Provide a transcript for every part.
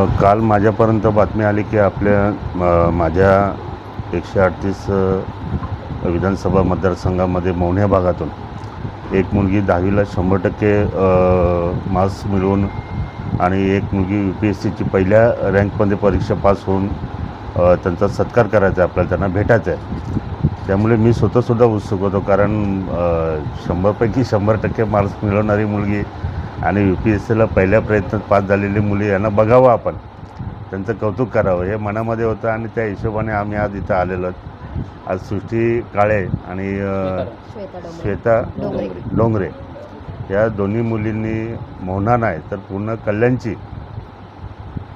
काल माझ्यापर्यंत बातमी आली की माझ्या 138 विधानसभा मतदारसंघामध्ये मोहन्या भागातून एक मुलगी 10वीला 100% मार्क्स मिळवून आणि एक मुलगी UPSCची पहिल्या रँकमध्ये परीक्षा पास होऊन त्यांचा सत्कार करायचा आहे, आपल्याला त्यांना भेटायचं आहे। त्यामुळे मी स्वतःसुद्धा उत्सुक होतो, कारण 100पैकी 100% मार्क्स मिळवणारी मुलगी आणि UPSCला पहिल्या प्रयत्नात पास झालेली मुली यांना बघावं, आपण त्यांचं कौतुक करावं हे मनामध्ये होतं। आणि त्या हिशोबाने आम्ही आज इथं आलेलो आहोत। आज सृष्टी काळे आणि श्वेता डोंगरे या दोन्ही मुलींनी मोहना नाही तर पूर्ण कल्याणची,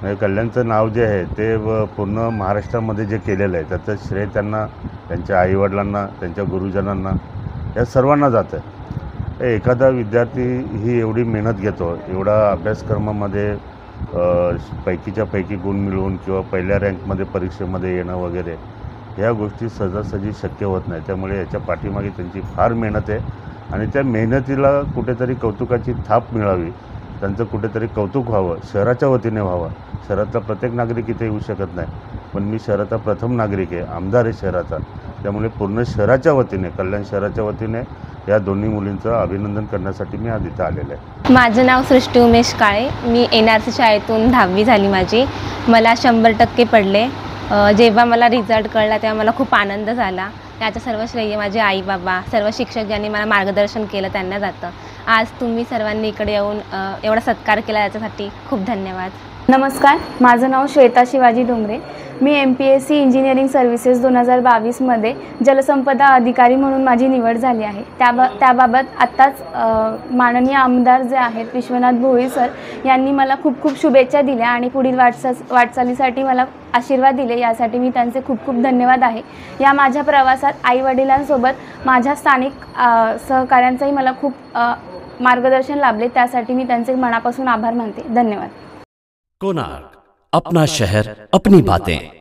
म्हणजे कल्याणचं नाव जे आहे ते पूर्ण महाराष्ट्रामध्ये जे केलेलं आहे त्याचं श्रेय त्यांना, त्यांच्या आईवडिलांना, त्यांच्या गुरुजनांना, या सर्वांना जातं आहे। एखादा विद्यार्थी ही एवढी मेहनत घेतो, एवढा अभ्यासक्रमामध्ये पैकीच्या पैकी गुण मिळवून किंवा पहिल्या रँकमध्ये परीक्षेमध्ये येणं वगैरे, ह्या गोष्टी सहजासहजी शक्य होत नाही। त्यामुळे याच्या पाठीमागे त्यांची फार मेहनत आहे आणि त्या मेहनतीला कुठेतरी कौतुकाची थाप मिळावी, त्यांचं कुठेतरी कौतुक व्हावं, शहराच्या वतीने व्हावं। शहरातला प्रत्येक नागरिक इथे येऊ शकत नाही, पण मी शहराचा प्रथम नागरिक आहे, आमदार आहे शहराचा, त्यामुळे पूर्ण शहराच्या वतीने, कल्याण शहराच्या वतीने या दोन्ही मुलींचं अभिनंदन करण्यासाठी मी आज इथं आलेलं आहे। माझं नाव सृष्टी उमेश काळे, मी NRC शाळेतून 10वी झाली माझी। मला 100% पडले। जेव्हा मला रिझल्ट कळला तेव्हा मला खूप आनंद झाला। याचं सर्व श्रेय माझे आई बाबा, सर्व शिक्षक ज्यांनी मला मार्गदर्शन केलं त्यांना जातं। आज तुम्ही सर्वांनी इकडे येऊन एवढा सत्कार केला याच्यासाठी खूप धन्यवाद। नमस्कार, माझं नाव श्वेता शिवाजी डोंगरे। मी MPSC इंजिनिअरिंग सर्व्हिसेस 2022मध्ये जलसंपदा अधिकारी म्हणून माझी निवड झाली आहे। त्याबाबत आत्ताच माननीय आमदार जे आहेत विश्वनाथ भोईर सर यांनी मला खूप खूप शुभेच्छा दिल्या आणि पुढील वाटचालीसाठी मला आशीर्वाद दिले, यासाठी मी त्यांचे खूप खूप धन्यवाद आहे। या माझ्या प्रवासात आईवडिलांसोबत माझ्या स्थानिक सहकाऱ्यांचंही मला खूप मार्गदर्शन लाभले, त्यासाठी मी त्यांचे मनापासून आभार मानते। धन्यवाद। कोणार्क, अपना शहर अपनी बातें।